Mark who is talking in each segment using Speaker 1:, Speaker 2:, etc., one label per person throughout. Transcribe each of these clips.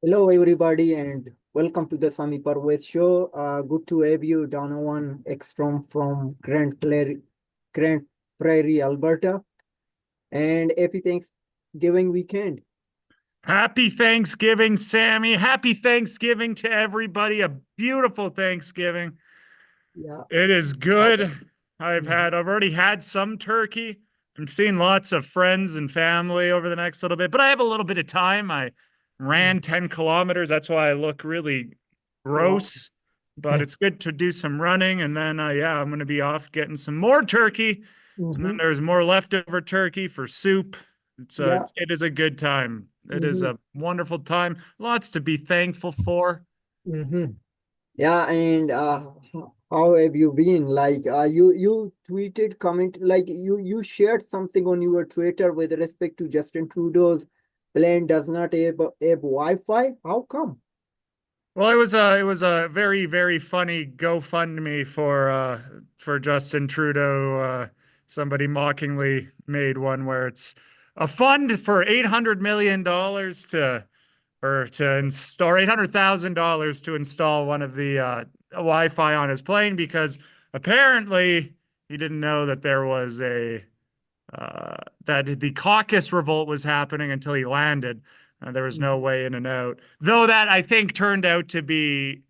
Speaker 1: Hello, everybody, and welcome to the Sami Parvez show. Good to have you, Donovan, Eckstrom from Grand Prairie, Alberta, and happy Thanksgiving weekend.
Speaker 2: Happy Thanksgiving, Sammy. Happy Thanksgiving to everybody. A beautiful Thanksgiving.
Speaker 1: Yeah.
Speaker 2: It is
Speaker 1: Uh,
Speaker 2: good.
Speaker 1: mhm,
Speaker 2: I've already had some turkey. I'm seeing lots of friends and family over the next little bit, but I have a little bit of time. I ran
Speaker 1: mhm.
Speaker 2: 10 kilometers. That's why I look really
Speaker 1: Wow.
Speaker 2: gross, but it's good to do some running. And then, yeah, I'm going to be off getting some more turkey. And then
Speaker 1: Mhm.
Speaker 2: there's more leftover turkey for soup.
Speaker 1: Yeah.
Speaker 2: It is a good time. It is
Speaker 1: Mhm.
Speaker 2: a wonderful time. Lots to be thankful for.
Speaker 1: Mhm. Yeah, and how have you been? Like, you tweeted, comment, like you shared something on your Twitter with respect to Justin Trudeau's plan does not have Wi-Fi. How come?
Speaker 2: Well, it was a very funny GoFundMe for Justin Trudeau. Somebody mockingly made one where it's a fund for $800 million to install $800,000 to install one of the Wi-Fi on his plane because apparently he didn't know that there was a that the caucus revolt was happening until he landed. There was no way in and out. Though that I think turned out to be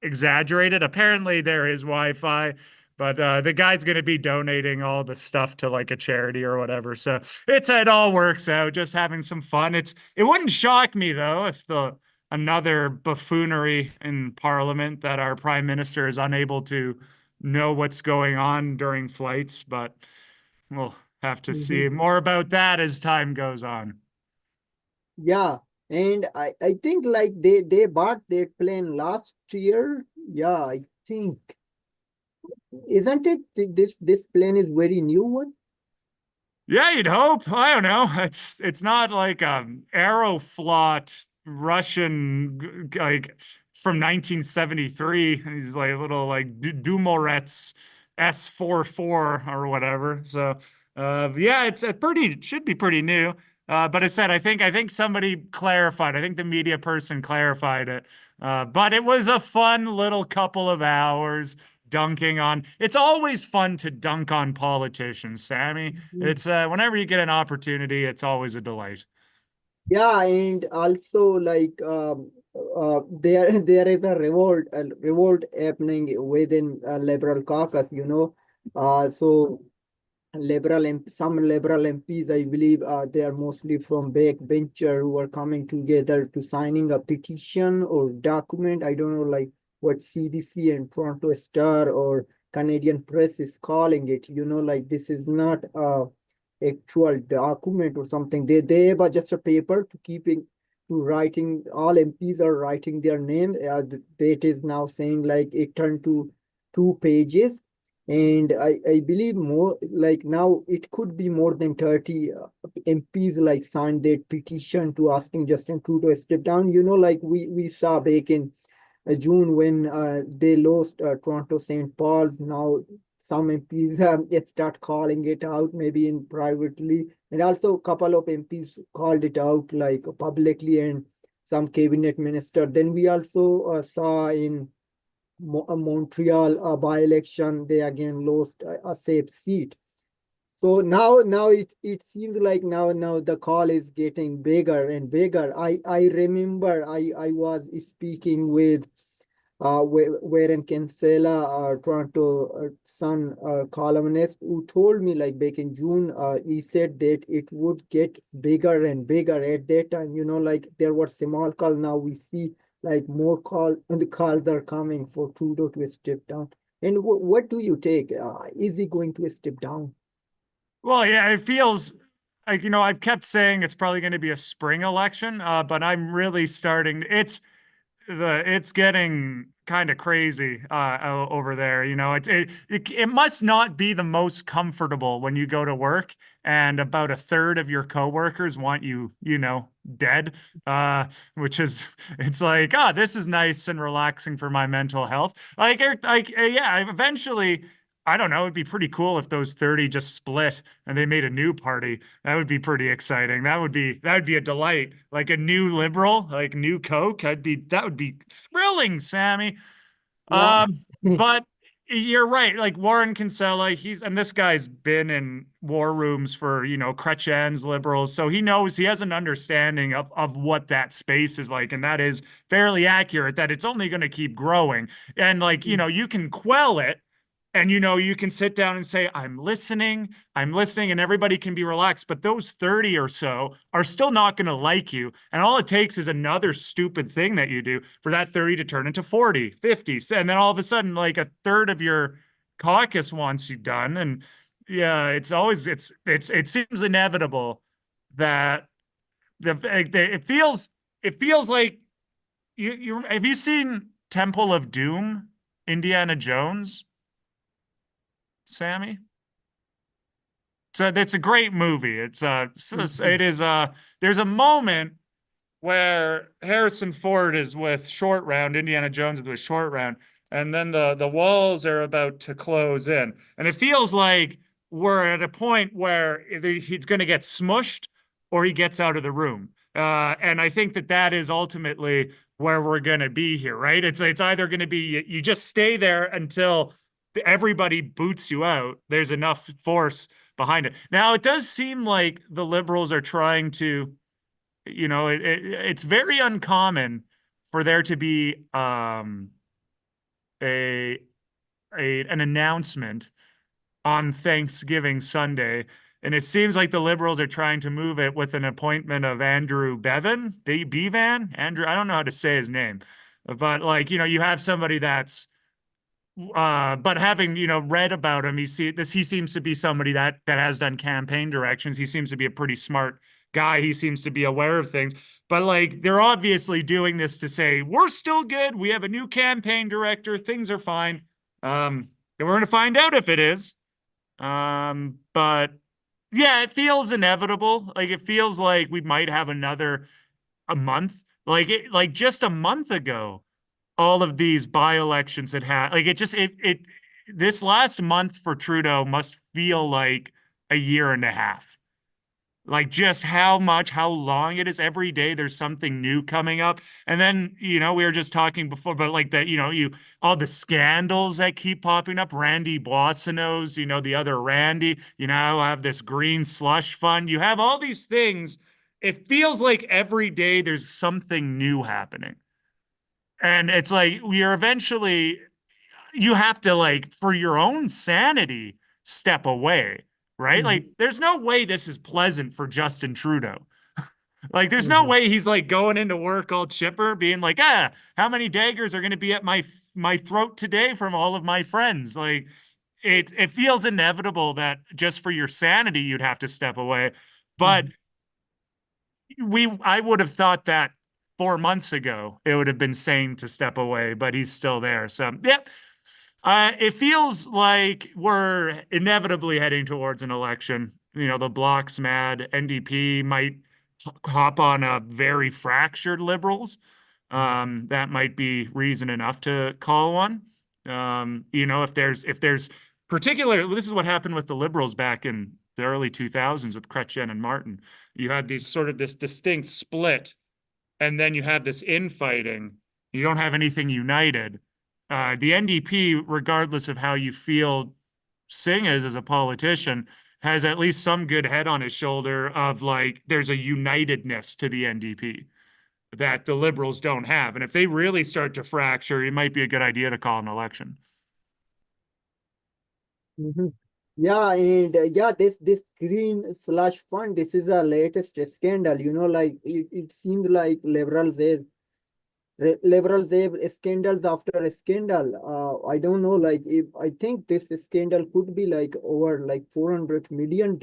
Speaker 2: exaggerated. Apparently, there is Wi Fi, but the guy's going to be donating all the stuff to like a charity or whatever. So it all works out. Just having some fun. It wouldn't shock me though if the another buffoonery in Parliament that our Prime Minister is unable to know what's going on during flights, but we'll have to see
Speaker 1: Mhm.
Speaker 2: more about that as time goes on.
Speaker 1: Yeah, and I think like they bought that plane last year. Yeah, I think isn't it this plane is very new one?
Speaker 2: Yeah, you'd hope. I don't know. It's not like Aeroflot Russian like from 1973. He's like little like Dumoretz S44 or whatever. So yeah, it's a pretty should be pretty new. But it said I think somebody clarified. I think the media person clarified it. But it was a fun little couple of hours dunking on. It's always fun to dunk on politicians, Sammy.
Speaker 1: Mhm.
Speaker 2: It's whenever you get an opportunity, it's always a delight.
Speaker 1: Yeah, and also like there is a revolt happening within Liberal caucus. So some liberal MPs, I believe, they are mostly from backbencher who are coming together to signing a petition or document. I don't know, like what CBC and Toronto Star or Canadian Press is calling it. Like this is not a actual document or something. They have just a paper to keeping to writing. All MPs are writing their name. The date is now saying like it turned to 2 pages, and I believe more like now it could be more than 30 MPs like signed that petition to asking Justin Trudeau to step down. Like we saw back in June when they lost Toronto St. Paul's. Now some MPs start calling it out, maybe in privately, and also a couple of MPs called it out like publicly, and some cabinet minister. Then we also saw in Montreal by-election, they again lost a safe seat. So now it seems like now the call is getting bigger and bigger. I remember I was speaking with Warren Kinsella, Toronto Sun columnist, who told me like back in June, he said that it would get bigger and bigger at that time. Like there were small call. Now we see like more call and the calls are coming for Trudeau to step down. And what do you take? Is he going to step down?
Speaker 2: Well, yeah, it feels like, I've kept saying it's probably going to be a spring election, but I'm really starting. It's getting kind of crazy over there. It must not be the most comfortable when you go to work and about a third of your coworkers want you, dead. Uh, which is it's like, this is nice and relaxing for my mental health. Yeah, eventually. I don't know. It'd be pretty cool if those 30 just split and they made a new party. That would be pretty exciting. That would be a delight. Like a new liberal, like new Coke. That would be thrilling, Sammy.
Speaker 1: Yeah.
Speaker 2: But you're right. Like Warren Kinsella, and this guy's been in war rooms for, Chrétien's liberals. So he has an understanding of what that space is like. And that is fairly accurate that it's only going to keep growing. And like, you can quell it and, you can sit down and say, I'm listening, and everybody can be relaxed. But those 30 or so are still not going to like you. And all it takes is another stupid thing that you do for that 30 to turn into 40, 50. And then all of a sudden, like a third of your caucus wants you done. And yeah, it seems inevitable that it feels like you have you seen Temple of Doom, Indiana Jones? Sammy. So it's a great movie. It is there's a moment where Harrison Ford is with Short Round, Indiana Jones is with Short Round, and then the walls are about to close in. And it feels like we're at a point where either he's going to get smushed or he gets out of the room. And I think that is ultimately where we're going to be here, right? It's either going to be you just stay there until everybody boots you out. There's enough force behind it. Now, it does seem like the liberals are trying to, it's very uncommon for there to be a an announcement on Thanksgiving Sunday. And it seems like the liberals are trying to move it with an appointment of Andrew Bevan, Andrew. I don't know how to say his name, but like, you have somebody that's but having read about him, he seems to be somebody that has done campaign directions. He seems to be a pretty smart guy. He seems to be aware of things. But like they're obviously doing this to say we're still good. We have a new campaign director. Things are fine. And we're going to find out if it is. But yeah, it feels inevitable. Like it feels like we might have a month. Like just a month ago all of these by-elections had like this last month for Trudeau must feel like a year and a half. Like just how long it is every day. There's something new coming up. And then, we were just talking before, but like that, all the scandals that keep popping up, Randy Boissonnault's, the other Randy, have this green slush fund. You have all these things. It feels like every day there's something new happening. And it's like you have to like for your own sanity step away, right? Like there's no way this is pleasant for Justin Trudeau. Like there's no way he's like going into work all chipper being like, how many daggers are going to be at my throat today from all of my friends? Like it feels inevitable that just for your sanity you'd have to step away. But I would have thought that 4 months ago it would have been sane to step away, but he's still there. So yeah, it feels like we're inevitably heading towards an election. The Bloc's mad. NDP might hop on a very fractured liberals. That might be reason enough to call one. If there's particular, this is what happened with the liberals back in the early 2000s with Chrétien and Martin. You had this distinct split, and then you have this infighting. You don't have anything united. The NDP, regardless of how you feel Singh is as a politician, has at least some good head on his shoulder of like there's a unitedness to the NDP that the liberals don't have. And if they really start to fracture, it might be a good idea to call an election.
Speaker 1: Yeah, and yeah, this green slush fund, this is a latest scandal. Like it seemed like liberals have scandals after scandal. I don't know, like if I think this scandal could be like over like $400 million.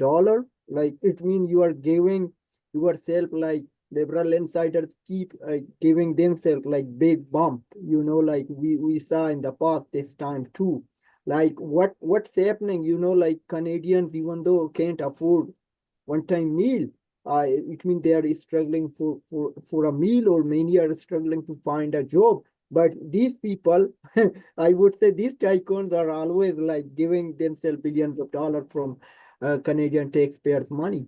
Speaker 1: Like it means you are giving yourself like liberal insiders keep giving themselves like big bump. Like we saw in the past this time too. Like what's happening? Like Canadians, even though can't afford one-time meal, it means they are struggling for a meal, or many are struggling to find a job. But these people, I would say these tycoons are always like giving themselves billions of dollars from Canadian taxpayers' money.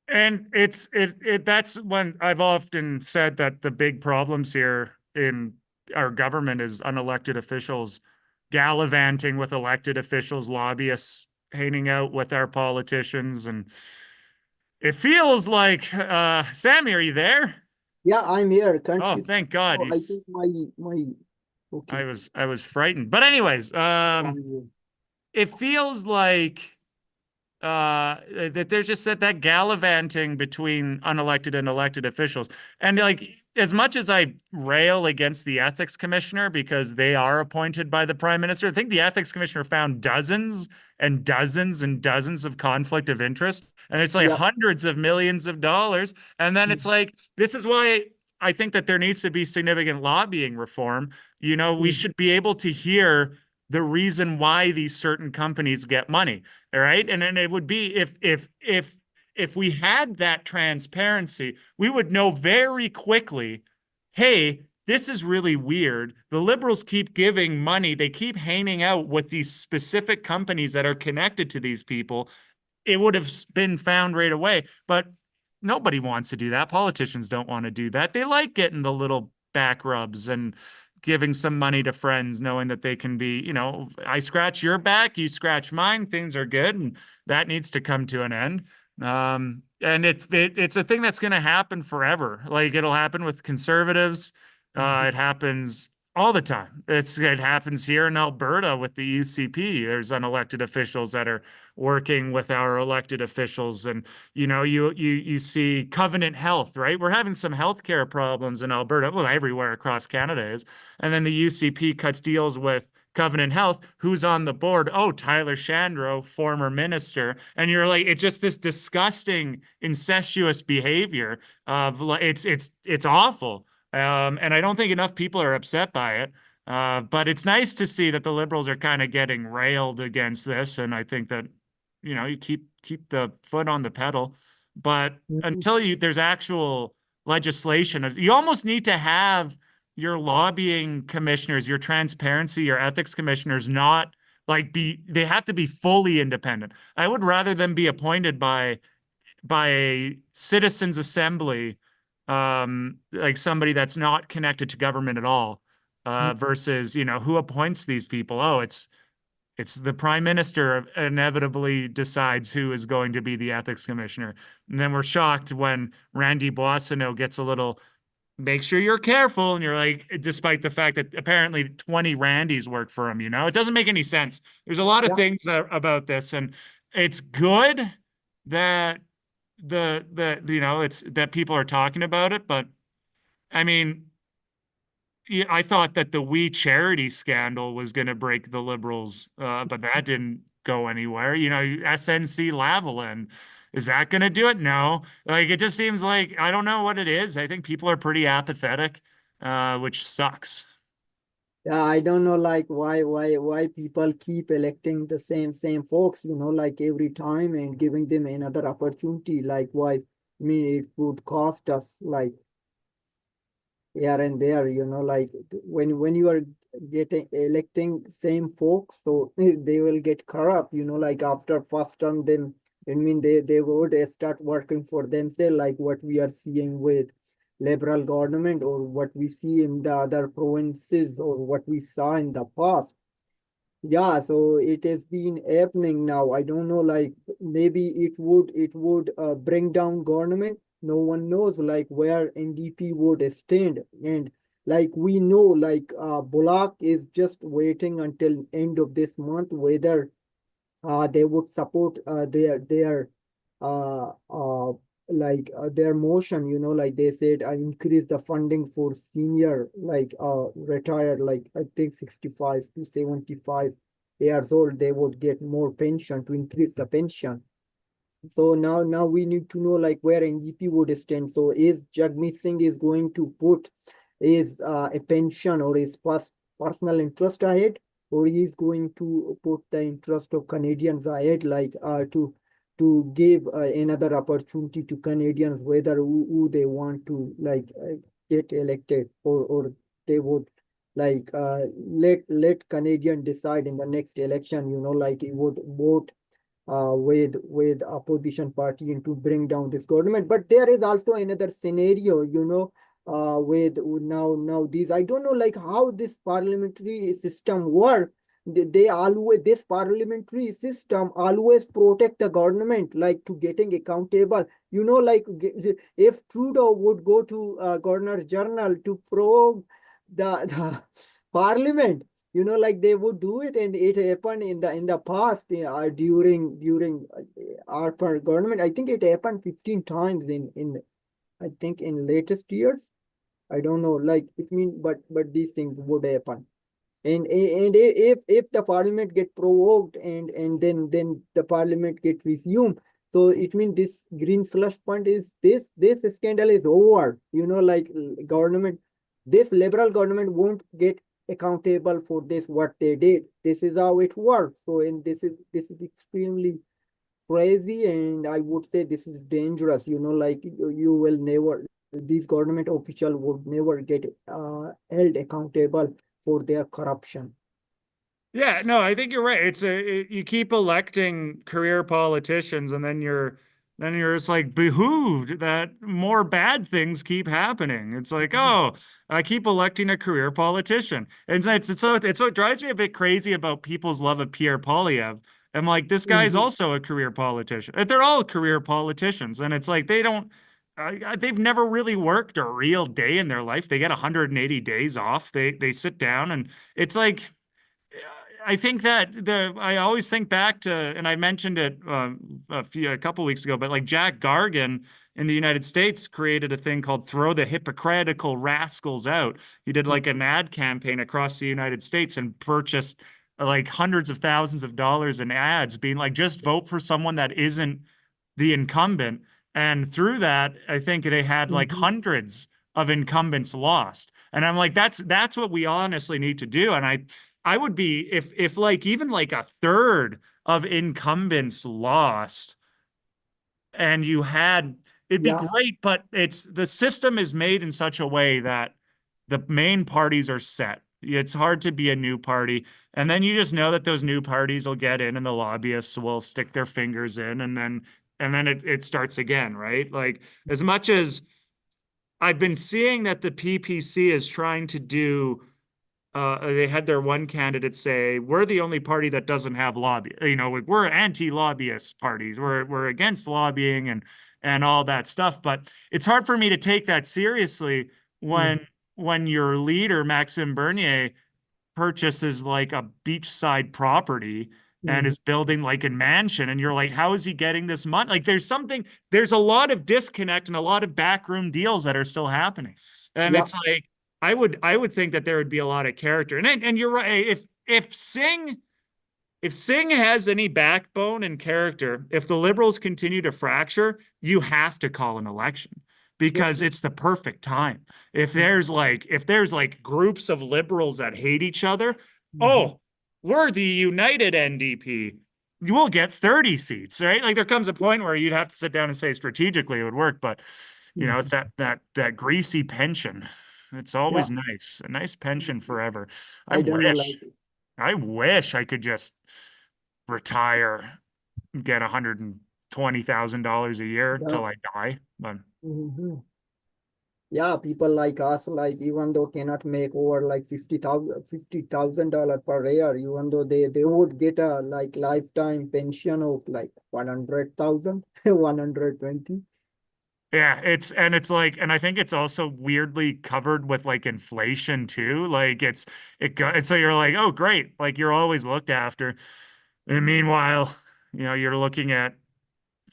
Speaker 2: And that's when I've often said that the big problems here in our government is unelected officials gallivanting with elected officials, lobbyists hanging out with our politicians, and it feels like Sami, are you there?
Speaker 1: Yeah, I'm here. Can't
Speaker 2: Oh,
Speaker 1: you?
Speaker 2: thank God.
Speaker 1: Oh, I think my okay.
Speaker 2: I was frightened. But anyways,
Speaker 1: Yeah, I'm here.
Speaker 2: it feels like that there's just that gallivanting between unelected and elected officials. And like as much as I rail against the ethics commissioner because they are appointed by the prime minister, I think the ethics commissioner found dozens and dozens and dozens of conflict of interest, and it's like
Speaker 1: Yeah.
Speaker 2: hundreds of millions of dollars. And then it's
Speaker 1: Mhm.
Speaker 2: like this is why I think that there needs to be significant lobbying reform. You know, we
Speaker 1: Mhm.
Speaker 2: should be able to hear the reason why these certain companies get money. All right. And then it would be if we had that transparency, we would know very quickly, hey, this is really weird. The liberals keep giving money. They keep hanging out with these specific companies that are connected to these people. It would have been found right away. But nobody wants to do that. Politicians don't want to do that. They like getting the little back rubs and giving some money to friends, knowing that they can be, you know, I scratch your back, you scratch mine, things are good. And that needs to come to an end. And it's a thing that's going to happen forever. Like it'll happen with conservatives. It
Speaker 1: Mhm.
Speaker 2: happens all the time. It happens here in Alberta with the UCP. There's unelected officials that are working with our elected officials, and you know, you see Covenant Health, right? We're having some healthcare problems in Alberta, well, everywhere across Canada is, and then the UCP cuts deals with Covenant Health. Who's on the board? Oh, Tyler Shandro, former minister. And you're like, it's just this disgusting, incestuous behavior of it's awful. And I don't think enough people are upset by it. But it's nice to see that the liberals are kind of getting railed against this, and I think that you know you keep the foot on the pedal. But
Speaker 1: Mhm.
Speaker 2: until there's actual legislation, you almost need to have your lobbying commissioners, your transparency, your ethics commissioners not like be they have to be fully independent. I would rather them be appointed by a citizens assembly, like somebody that's not connected to government at all,
Speaker 1: Mhm.
Speaker 2: versus you know who appoints these people. Oh, it's the prime minister inevitably decides who is going to be the ethics commissioner, and then we're shocked when Randy Boissonneau gets a little. Make sure you're careful, and you're like, despite the fact that apparently 20 Randys work for him, you know, it doesn't make any sense. There's a lot of
Speaker 1: Yeah.
Speaker 2: things about this, and it's good that the you know it's that people are talking about it, but I mean, yeah, I thought that the We Charity scandal was going to break the liberals, but that didn't go anywhere. You know, SNC Lavalin, is that going to do it? No. Like it just seems like I don't know what it is. I think people are pretty apathetic, which sucks.
Speaker 1: Yeah, I don't know like why people keep electing the same folks, like every time and giving them another opportunity. Like why? I mean, it would cost us like here and there, like when you are getting electing same folks, so they will get corrupt, like after first term, then I mean they would start working for themselves, like what we are seeing with liberal government or what we see in the other provinces or what we saw in the past. Yeah, so it has been happening now. I don't know, like maybe it would bring down government. No one knows like where NDP would stand. And like we know, like Bullock is just waiting until end of this month whether they would support their uh, uh, their motion, like they said, increase the funding for senior, like retired, like I think 65 to 75 years old, they would get more pension to increase the pension. So now we need to know like where NDP would stand. So is Jagmeet Singh is going to put his a pension or his personal interest ahead, or he is going to put the interest of Canadians ahead, like to give another opportunity to Canadians whether who they want to like get elected or they would like let Canadian decide in the next election, like he would vote with opposition party and to bring down this government. But there is also another scenario, with now these, I don't know like how this parliamentary system work. They always, this parliamentary system always protect the government like to getting accountable. Like if Trudeau would go to Governor General to probe the parliament, like they would do it, and it happened in the past, during our government. I think it happened 15 times in I think in latest years. I don't know, like it mean, but these things would happen. And if the parliament get provoked, and then the parliament get resumed, so it means this green slush fund is this scandal is over. Like government, this liberal government won't get accountable for this what they did. This is how it works. So, and this is extremely crazy, and I would say this is dangerous. Like you will never, these government official would never get held accountable for their corruption.
Speaker 2: Yeah, no, I think you're right. You keep electing career politicians, and then you're just like behooved that more bad things keep happening. It's like, oh, I keep electing a career politician. And it's what drives me a bit crazy about people's love of Pierre Poilievre. I'm like, this guy's
Speaker 1: Mhm.
Speaker 2: also a career politician. They're all career politicians, and it's like they've never really worked a real day in their life. They get 180 days off. They sit down, and it's like I think that I always think back to, and I mentioned it a couple weeks ago, but like Jack Gargan in the United States created a thing called "Throw the Hypocritical Rascals Out." He did like an ad campaign across the United States and purchased like hundreds of thousands of dollars in ads, being like, "Just vote for someone that isn't the incumbent." And through that, I think they had like
Speaker 1: Mhm.
Speaker 2: hundreds of incumbents lost. And I'm like, that's what we honestly need to do. And I would be if like even like a third of incumbents lost and you had it'd be
Speaker 1: Yeah.
Speaker 2: great, but it's the system is made in such a way that the main parties are set. It's hard to be a new party. And then you just know that those new parties will get in and the lobbyists will stick their fingers in and then it starts again, right? Like as much as I've been seeing that the PPC is trying to do they had their one candidate say, "We're the only party that doesn't have lobby. We're anti-lobbyist parties. We're against lobbying and all that stuff." But it's hard for me to take that seriously
Speaker 1: Mhm.
Speaker 2: when your leader Maxime Bernier purchases like a beachside property and
Speaker 1: Mhm.
Speaker 2: is building like a mansion, and you're like, how is he getting this money? Like, there's a lot of disconnect and a lot of backroom deals that are still happening, and
Speaker 1: Yeah.
Speaker 2: it's like I would think that there would be a lot of character. And you're right. If Singh has any backbone and character, if the liberals continue to fracture, you have to call an election because
Speaker 1: Yes.
Speaker 2: it's the perfect time. If
Speaker 1: Mhm.
Speaker 2: there's like groups of liberals that hate each other,
Speaker 1: Mhm.
Speaker 2: oh, we're the united NDP. You will get 30 seats, right? Like there comes a point where you'd have to sit down and say strategically it would work, but it's
Speaker 1: Mhm.
Speaker 2: that greasy pension. It's
Speaker 1: Yeah.
Speaker 2: always nice. A nice pension forever. I
Speaker 1: I don't know, like.
Speaker 2: wish. I wish I could just retire, get $120,000 a year
Speaker 1: Yeah.
Speaker 2: till I die. But
Speaker 1: Mhm. Yeah, people like us, like even though cannot make over like $50,000 per year, even though they would get a like lifetime pension of like 100,000, 120.
Speaker 2: yeah, and I think it's also weirdly covered with like inflation too. Like and so you're like, oh great, like you're always looked after. And meanwhile, you're looking at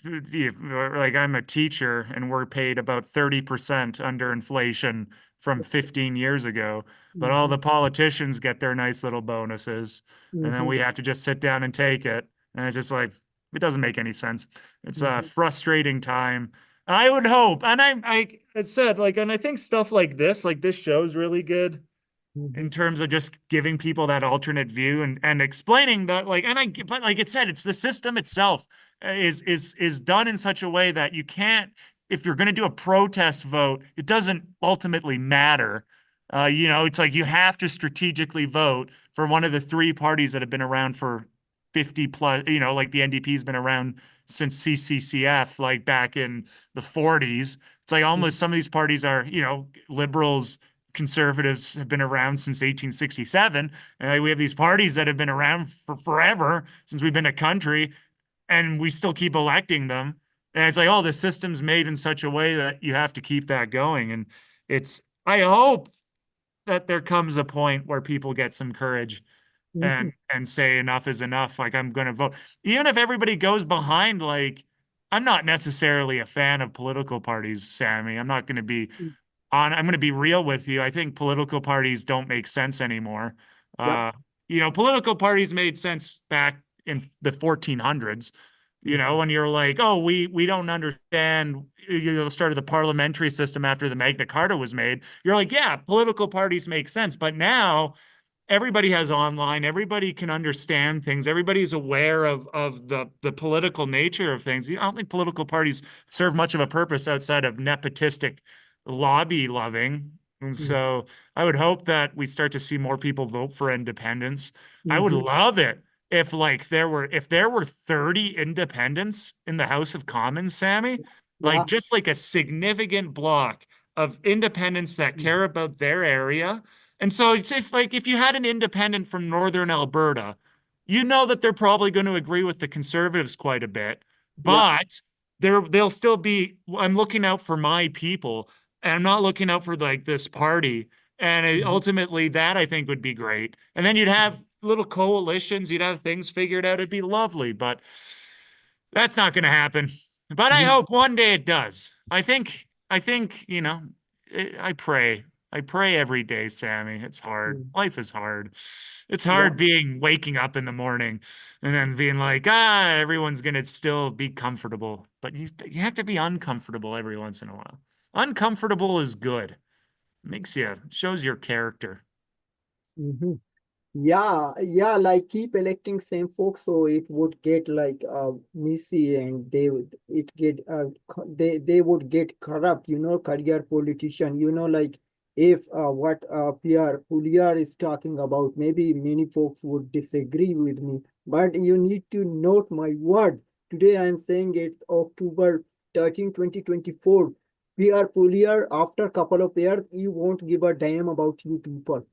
Speaker 2: like I'm a teacher and we're paid about 30% under inflation from 15 years ago, but all the
Speaker 1: Mhm.
Speaker 2: politicians get their nice little bonuses, and then we
Speaker 1: Mhm.
Speaker 2: have to just sit down and take it. And it's just like, it doesn't make any sense. It's a
Speaker 1: Mhm.
Speaker 2: frustrating time. I would hope, and I said, like, and I think stuff like this show is really good in
Speaker 1: Mhm.
Speaker 2: terms of just giving people that alternate view and explaining that but like it said, it's the system itself is done in such a way that you can't, if you're going to do a protest vote, it doesn't ultimately matter It's like you have to strategically vote for one of the three parties that have been around for 50 plus, like the NDP's been around since CCCF, like back in the 40s. It's like almost some of these parties are, liberals, conservatives have been around since 1867. And like, we have these parties that have been around for forever since we've been a country, and we still keep electing them. And it's like, oh, the system's made in such a way that you have to keep that going. And I hope that there comes a point where people get some courage
Speaker 1: Mhm.
Speaker 2: and say enough is enough. Like, I'm going to vote, even if everybody goes behind. Like, I'm not necessarily a fan of political parties, Sammy. I'm going to be real with you. I think political parties don't make sense anymore.
Speaker 1: Yep.
Speaker 2: Uh, Political parties made sense back in the 1400s.
Speaker 1: Mhm.
Speaker 2: When you're like, oh, we don't understand, the start of the parliamentary system after the Magna Carta was made. You're like, yeah, political parties make sense. But now everybody has online, everybody can understand things, everybody's aware of the political nature of things. I don't think political parties serve much of a purpose outside of nepotistic lobby loving. And
Speaker 1: Mhm.
Speaker 2: so I would hope that we start to see more people vote for independence. I would
Speaker 1: Mhm.
Speaker 2: love it if there were 30 independents in the House of Commons, Sammy, like
Speaker 1: Yeah.
Speaker 2: just like a significant block of independents that
Speaker 1: Mhm.
Speaker 2: care about their area. And so it's if you had an independent from northern Alberta, that they're probably going to agree with the conservatives quite a bit,
Speaker 1: Yeah.
Speaker 2: but they'll still be, I'm looking out for my people, and I'm not looking out for like this party. And
Speaker 1: Mhm.
Speaker 2: ultimately that I think would be great. And then you'd have little coalitions, you'd have things figured out. It'd be lovely, but that's not going to happen. But I
Speaker 1: Mhm.
Speaker 2: hope one day it does. I think, I pray. I pray every day, Sammy. It's hard.
Speaker 1: Mhm.
Speaker 2: Life is hard. It's
Speaker 1: Yeah.
Speaker 2: hard waking up in the morning and then being like, everyone's going to still be comfortable. But you have to be uncomfortable every once in a while. Uncomfortable is good. Shows your character.
Speaker 1: Mhm. Yeah, yeah, like keep electing same folks, so it would get like messy, and they would it get they would get corrupt, career politician, like if what Pierre Pouliot is talking about, maybe many folks would disagree with me, but you need to note my words. Today I am saying it's October 13, 2024. Pierre Pouliot, after couple of years, you won't give a damn about you people.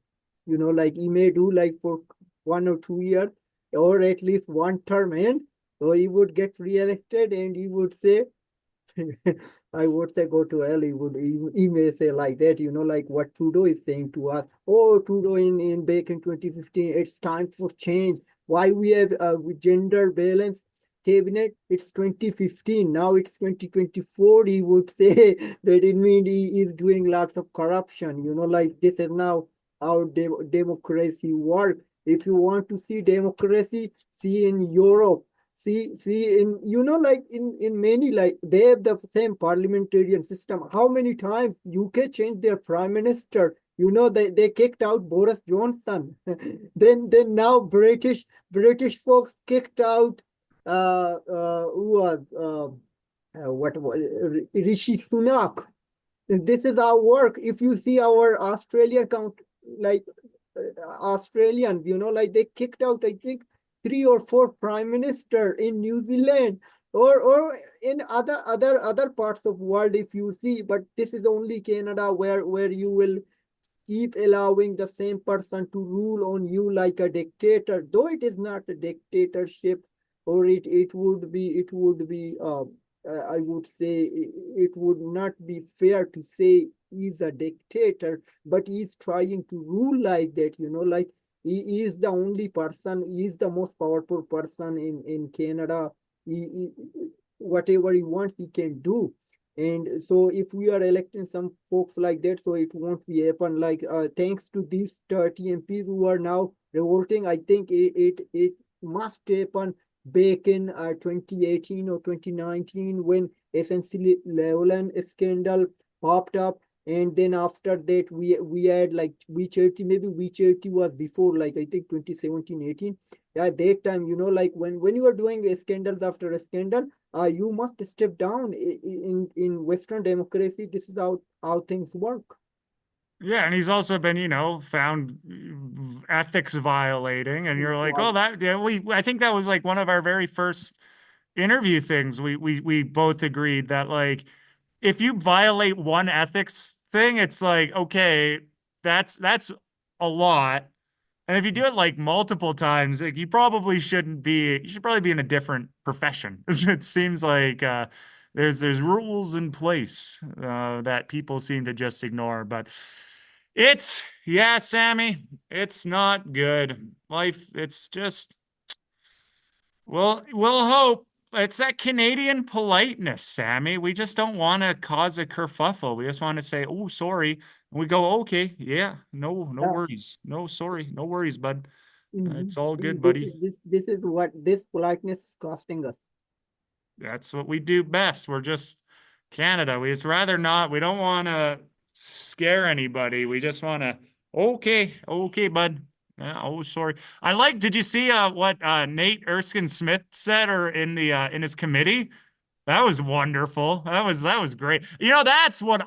Speaker 1: Like he may do like for 1 or 2 years, or at least one term, and so he would get re-elected, and he would say, I would say go to hell. He may say like that, like what Trudeau is saying to us. Oh, Trudeau in back in 2015, it's time for change. Why we have a gender balance cabinet? It's 2015. Now it's 2024. He would say that it means he is doing lots of corruption. Like this is now how democracy work. If you want to see democracy, see in Europe. See in like in many, like they have the same parliamentarian system. How many times UK changed their prime minister? They kicked out Boris Johnson. Then now British folks kicked out who was what was Rishi Sunak. This is our work. If you see our Australian count, like Australians, like they kicked out, I think, 3 or 4 prime minister in New Zealand, or in other parts of world, if you see. But this is only Canada, where you will keep allowing the same person to rule on you like a dictator, though it is not a dictatorship, or I would say it would not be fair to say he's a dictator, but he's trying to rule like that, like he is the only person, he is the most powerful person in Canada. Whatever he wants, he can do. And so if we are electing some folks like that, so it won't be happen. Like thanks to these 30 MPs who are now revolting, I think it must happen back in 2018 or 2019, when essentially Leveland scandal popped up. And then after that, we had like V30, maybe V30 was before, like I think 2017, 18. Yeah, that time, like when you are doing a scandals after a scandal, you must step down in Western democracy. This is how things work.
Speaker 2: Yeah, and he's also been, found ethics violating, and you're like,
Speaker 1: Why?
Speaker 2: oh, that yeah, I think that was like one of our very first interview things. We both agreed that like if you violate one ethics thing, it's like, okay, that's a lot. And if you do it like multiple times, like you should probably be in a different profession. It seems like there's rules in place that people seem to just ignore. But yeah, Sammy, it's not good. Life, it's just, well, we'll hope. It's that Canadian politeness, Sammy. We just don't want to cause a kerfuffle. We just want to say, "Oh, sorry." And we go, "Okay, yeah, no
Speaker 1: Yeah.
Speaker 2: worries. No, sorry, no worries, bud.
Speaker 1: Mhm.
Speaker 2: It's all good,
Speaker 1: And this is
Speaker 2: buddy.
Speaker 1: what this politeness is costing us.
Speaker 2: That's what we do best. We're just Canada. We just rather not. We don't want to scare anybody. We just want to, okay, bud. Yeah, oh, sorry. Did you see what Nate Erskine Smith said or in his committee? That was wonderful. That was great. That's what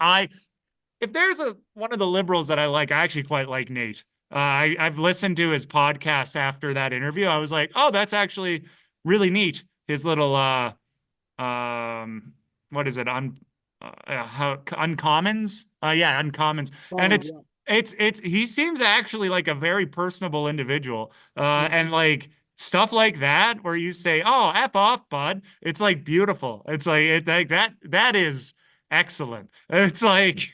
Speaker 2: if there's one of the liberals that I like, I actually quite like Nate. I've listened to his podcast after that interview. I was like, oh, that's actually really neat. His little um what is it uncommons yeah, uncommons. And
Speaker 1: Oh, yeah.
Speaker 2: it's he seems actually like a very personable individual, and
Speaker 1: Mhm.
Speaker 2: like stuff like that where you say, oh, F off, bud, it's like beautiful. It's like that is excellent. It's like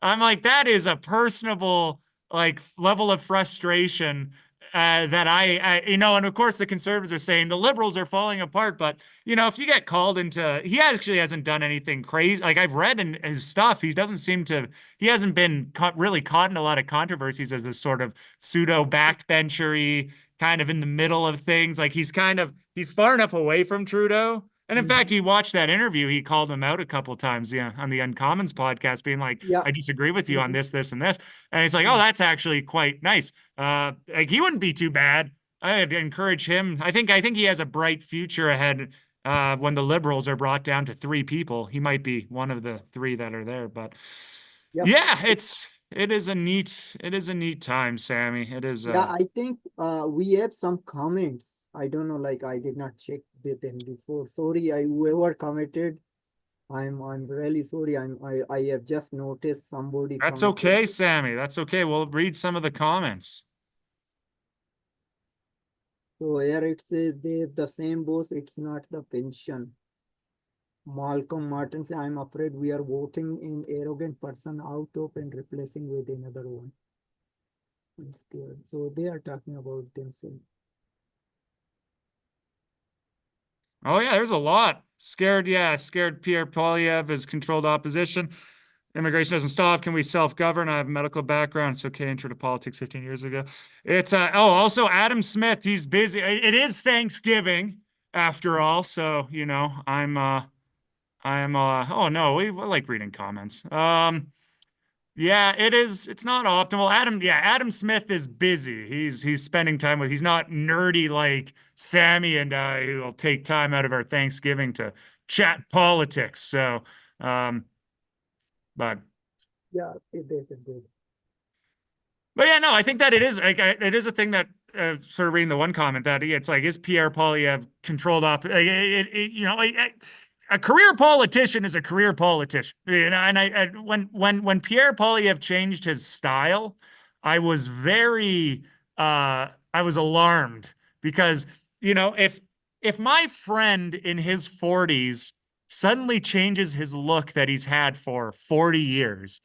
Speaker 2: I'm like, that is a personable like level of frustration that and of course the conservatives are saying the liberals are falling apart, but if you get called into, he actually hasn't done anything crazy. Like I've read in his stuff, he hasn't been really caught in a lot of controversies as this sort of pseudo backbenchery kind of in the middle of things. Like he's far enough away from Trudeau. And in fact,
Speaker 1: Mhm.
Speaker 2: you watch that interview, he called him out a couple of times, yeah, on the Uncommons podcast, being like,
Speaker 1: Yeah.
Speaker 2: I disagree with you on
Speaker 1: Mhm.
Speaker 2: this, and this. And it's like, oh,
Speaker 1: Mhm.
Speaker 2: that's actually quite nice. Like he wouldn't be too bad. I'd encourage him. I think he has a bright future ahead. When the Liberals are brought down to three people, he might be one of the three that are there. But
Speaker 1: Yep.
Speaker 2: yeah, it is a neat time, Sammy. It is
Speaker 1: Yeah, I think we have some comments. I don't know, like I did not check with them before. Sorry, I whoever commented. I'm really sorry. I have just noticed somebody
Speaker 2: That's
Speaker 1: commented.
Speaker 2: okay, Sammy. That's okay. We'll read some of the comments.
Speaker 1: So here it says they have the same boss. It's not the pension. Malcolm Martin says, I'm afraid we are voting an arrogant person out of and replacing with another one. I'm scared. So they are talking about themselves.
Speaker 2: Oh yeah, there's a lot. Scared, yeah, scared Pierre Polyev has controlled opposition. Immigration doesn't stop. Can we self-govern? I have a medical background. It's okay. Intro to politics 15 years ago. It's also Adam Smith. He's busy. It is Thanksgiving after all. So, oh no, I like reading comments. Yeah, it is. It's not optimal. Adam Smith is busy. He's spending time with, he's not nerdy like Sammy and I, who will take time out of our Thanksgiving to chat politics. So, um, but
Speaker 1: Yeah, it did.
Speaker 2: But yeah, no, I think that it is like it is a thing that sort of reading the one comment that it's like, is Pierre Poilievre controlled up? A career politician is a career politician, when Pierre Poilievre changed his style, I was very I was alarmed because if my friend in his 40s suddenly changes his look that he's had for 40 years,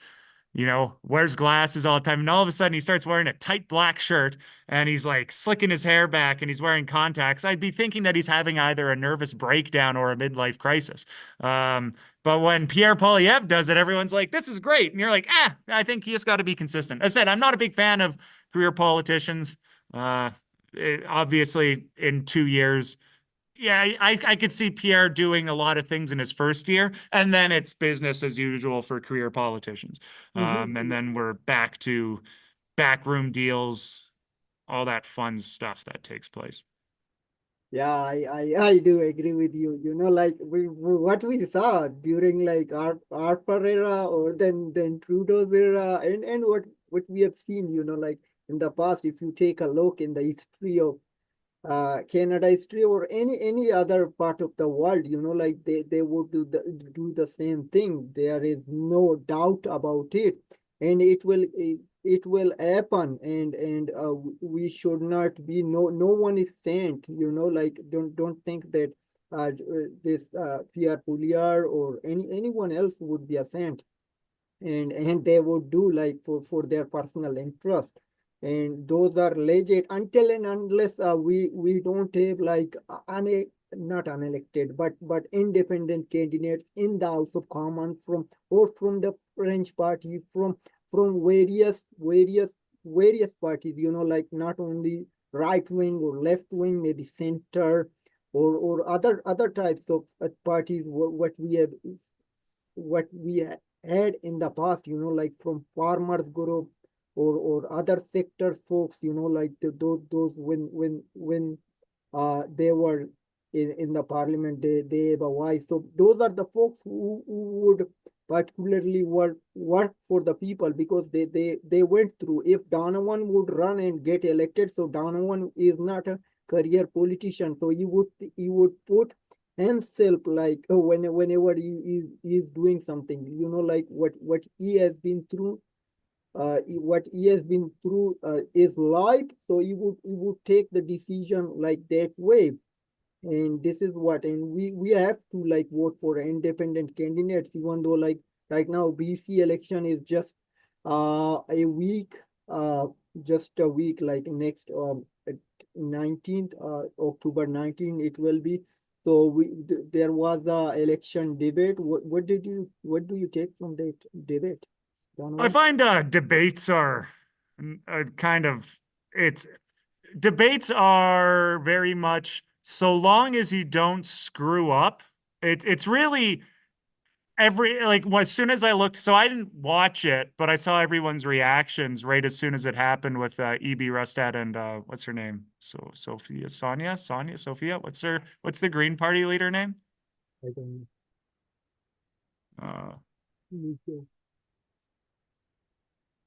Speaker 2: wears glasses all the time. And all of a sudden he starts wearing a tight black shirt and he's like slicking his hair back and he's wearing contacts. I'd be thinking that he's having either a nervous breakdown or a midlife crisis. But when Pierre Poilievre does it, everyone's like, this is great. And you're like, I think you just got to be consistent. As I said, I'm not a big fan of career politicians. Uh, Obviously, in 2 years, yeah, I could see Pierre doing a lot of things in his first year, and then it's business as usual for career politicians. And
Speaker 1: Mhm.
Speaker 2: then we're back to backroom deals, all that fun stuff that takes place.
Speaker 1: Yeah, I do agree with you. You know, like what we saw during like our era or then Trudeau's era, and what we have seen, you know, like in the past, if you take a look in the history of Canada history or any other part of the world, you know, like they would do the same thing. There is no doubt about it, and it will happen. And we should not be, no one is saint, you know, like don't think that this Pierre Pouliot or anyone else would be a saint, and they would do like for their personal interest, and those are legit until and unless we don't have like not unelected but independent candidates in the House of Commons from or from the French party, from various parties, you know, like not only right wing or left wing, maybe center or other types of parties, what we had in the past, you know, like from farmers group or other sector folks, you know, like those when they were in the parliament, they have a voice. So those are the folks who would particularly work for the people, because they went through. If Donovan would run and get elected, so Donovan is not a career politician, so he would put himself like whenever he is doing something, you know, like what he has been through, what he has been through is life, so he would take the decision like that way. And this is what, and we have to like vote for independent candidates, even though like right now BC election is a week, uh just a week, like next 19th October 19 it will be. So there was a election debate. What do you take from that debate,
Speaker 2: I
Speaker 1: Donovan?
Speaker 2: find debates are kind of it's debates are very much so long as you don't screw up. It's really every like well, as soon as I looked, so I didn't watch it, but I saw everyone's reactions right as soon as it happened with EB Rustad and what's her name? So Sophia. What's the Green Party leader name?
Speaker 1: I don't
Speaker 2: Uh,
Speaker 1: know.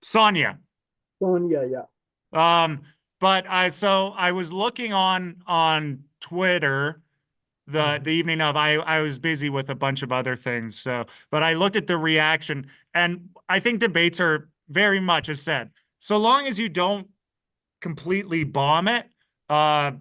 Speaker 2: Sonia.
Speaker 1: Sonia, yeah.
Speaker 2: Um, but I was looking on Twitter the
Speaker 1: Mhm.
Speaker 2: evening of I was busy with a bunch of other things. So, but I looked at the reaction, and I think debates are very much as said. So long as you don't completely bomb it, uh,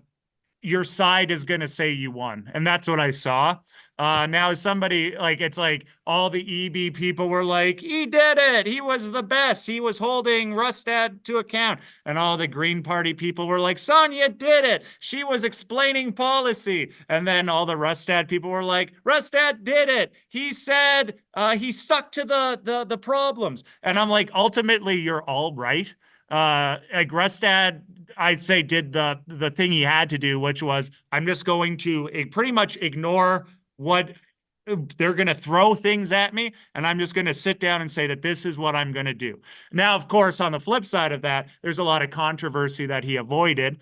Speaker 2: your side is going to say you won. And that's what I saw. Now, somebody like it's like all the EB people were like, he did it. He was the best. He was holding Rustad to account. And all the Green Party people were like, Sonia did it. She was explaining policy. And then all the Rustad people were like, Rustad did it. He said he stuck to the problems. And I'm like, ultimately, you're all right. Like Rustad, I'd say did the thing he had to do, which was I'm just going to pretty much ignore what they're going to throw things at me, and I'm just going to sit down and say that this is what I'm going to do. Now, of course, on the flip side of that, there's a lot of controversy that he avoided,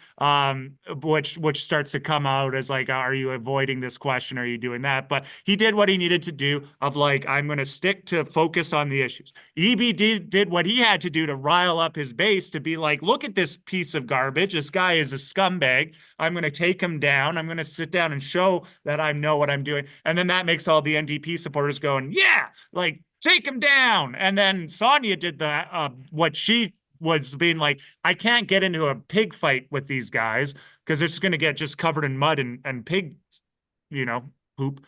Speaker 2: which starts to come out as like, are you avoiding this question? Are you doing that? But he did what he needed to do of like, I'm going to stick to focus on the issues. EB did what he had to do to rile up his base to be like, look at this piece of garbage. This guy is a scumbag. I'm going to take him down. I'm going to sit down and show that I know what I'm doing. And then that makes all the NDP supporters going, yeah, like take him down. And then Sonia did what she was being like, I can't get into a pig fight with these guys because they're just going to get just covered in mud and pig, poop.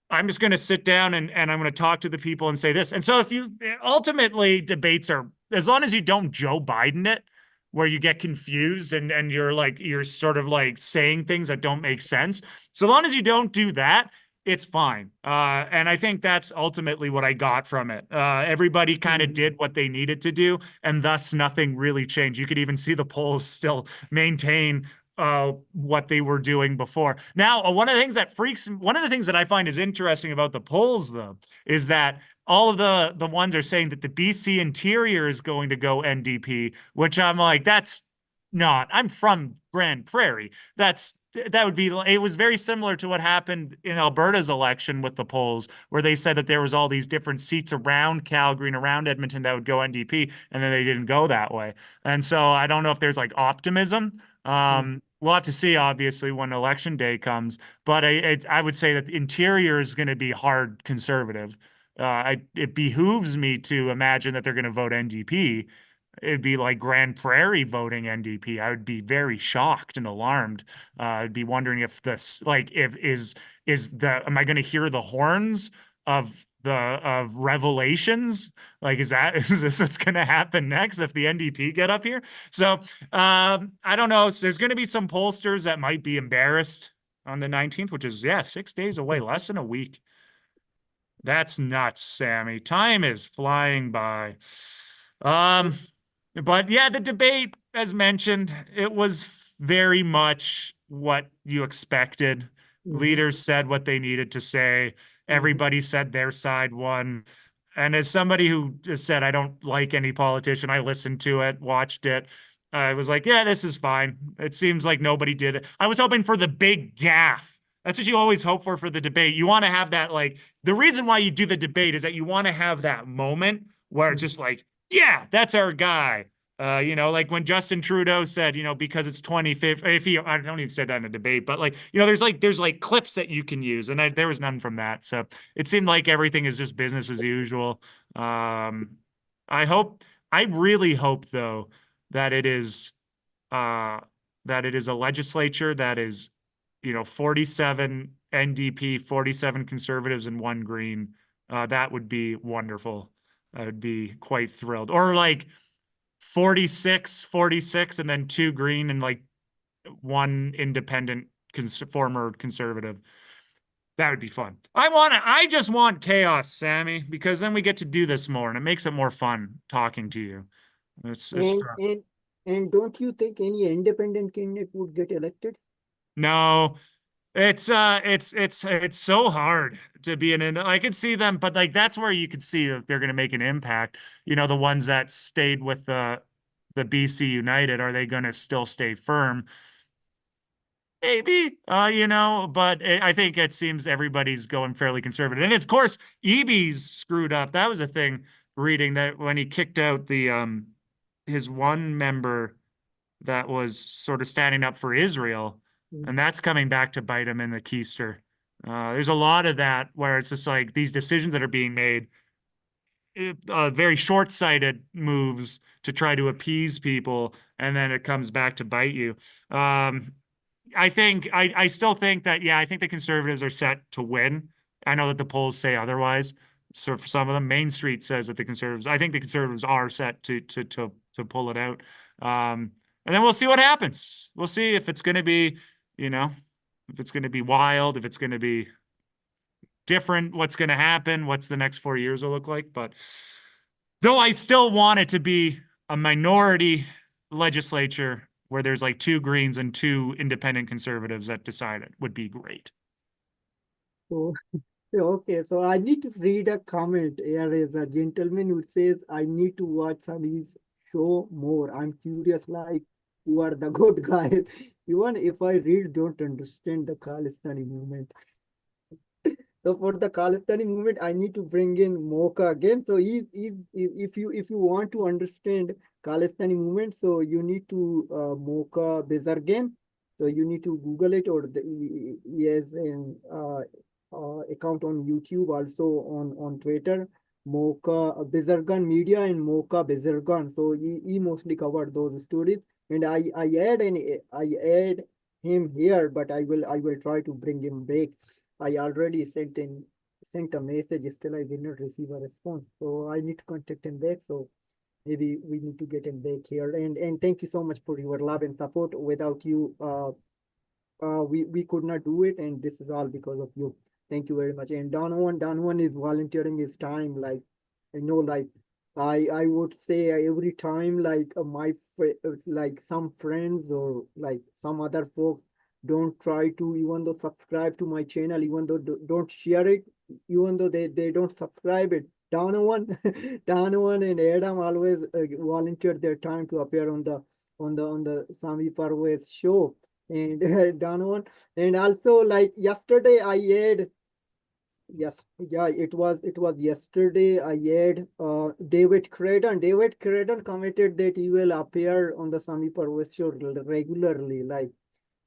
Speaker 2: I'm just going to sit down and I'm going to talk to the people and say this. And so if you ultimately debates are as long as you don't Joe Biden it, where you get confused and you're sort of like saying things that don't make sense. So long as you don't do that, it's fine. And I think that's ultimately what I got from it. Everybody kind of
Speaker 1: Mhm.
Speaker 2: did what they needed to do, and thus nothing really changed. You could even see the polls still maintain what they were doing before. Now, one of the things that I find is interesting about the polls, though, is that all of the ones are saying that the BC Interior is going to go NDP, which I'm like, that's not. I'm from Grand Prairie. That's that would be, it was very similar to what happened in Alberta's election with the polls, where they said that there was all these different seats around Calgary and around Edmonton that would go NDP, and then they didn't go that way. And so I don't know if there's like optimism. We'll have to see, obviously, when election day comes. But I would say that the interior is going to be hard conservative. It behooves me to imagine that they're going to vote NDP. It'd be like Grand Prairie voting NDP. I would be very shocked and alarmed. I'd be wondering if this, like, if is the am I going to hear the horns of Revelations? Like, is this what's going to happen next if the NDP get up here? So I don't know. So there's going to be some pollsters that might be embarrassed on the 19th, which is 6 days away, less than a week. That's nuts, Sammy. Time is flying by. But yeah, the debate, as mentioned, it was very much what you expected. Leaders said what they needed to say. Everybody said their side won. And as somebody who has said, I don't like any politician, I listened to it, watched it. I was like, yeah, this is fine. It seems like nobody did it. I was hoping for the big gaffe. That's what you always hope for the debate. You want to have that, like, the reason why you do the debate is that you want to have that moment where it's just like, yeah, that's our guy. Like when Justin Trudeau said, because it's 25th, I don't even say that in a debate, but like, there's like clips that you can use, and there was none from that. So it seemed like everything is just business as usual. I really hope though that it is, a legislature that is, 47 NDP, 47 conservatives, and one Green. That would be wonderful. I would be quite thrilled. Or like 46, and then two Green and like one independent former conservative. That would be fun. I just want chaos, Sammy, because then we get to do this more and it makes it more fun talking to you. It's
Speaker 1: And and don't you think any independent candidate would get elected?
Speaker 2: no, it's so hard to be I could see them, but like that's where you could see that they're going to make an impact. The ones that stayed with the BC United, are they going to still stay firm? Maybe, but I think it seems everybody's going fairly conservative. And of course, EB's screwed up. That was a thing reading that when he kicked out his one member that was sort of standing up for Israel, and that's coming back to bite him in the keister. There's a lot of that where it's just like these decisions that are being made, very short-sighted moves to try to appease people, and then it comes back to bite you. I still think that, I think the conservatives are set to win. I know that the polls say otherwise. So for some of them, Main Street says that I think the conservatives are set to pull it out. And then we'll see what happens. We'll see if it's going to be, if it's going to be wild, if it's going to be different, what's going to happen, what's the next 4 years will look like. But though I still want it to be a minority legislature where there's like two Greens and two independent conservatives that decide it would be great.
Speaker 1: So, okay, so I need to read a comment. Here is a gentleman who says, I need to watch Sami's show more. I'm curious, like, who are the good guys? Even if I read, don't understand the Khalistani movement. So for the Khalistani movement, I need to bring in Mocha again. So if you want to understand Khalistani movement, so you need to Mocha Bezargan. So you need to Google it, or he has an account on YouTube, also on Twitter. Mocha Bezargan Media and Mocha Bezargan. So he mostly covered those stories. And I add him here, but I will try to bring him back. I already sent a message, still I did not receive a response. So I need to contact him back. So maybe we need to get him back here. And thank you so much for your love and support. Without you, we could not do it, and this is all because of you. Thank you very much. And Donovan is volunteering his time. Like, like I would say every time, like like some friends or like some other folks don't try to, even though subscribe to my channel, even though don't share it, even though they don't subscribe it. Donovan, Donovan and Adam always volunteer their time to appear on the Sami Parvez show. and Donovan. And also like yesterday I had, yes, yeah, it was yesterday I had David Credon. David Credon committed that he will appear on the Sami Parvez show regularly, like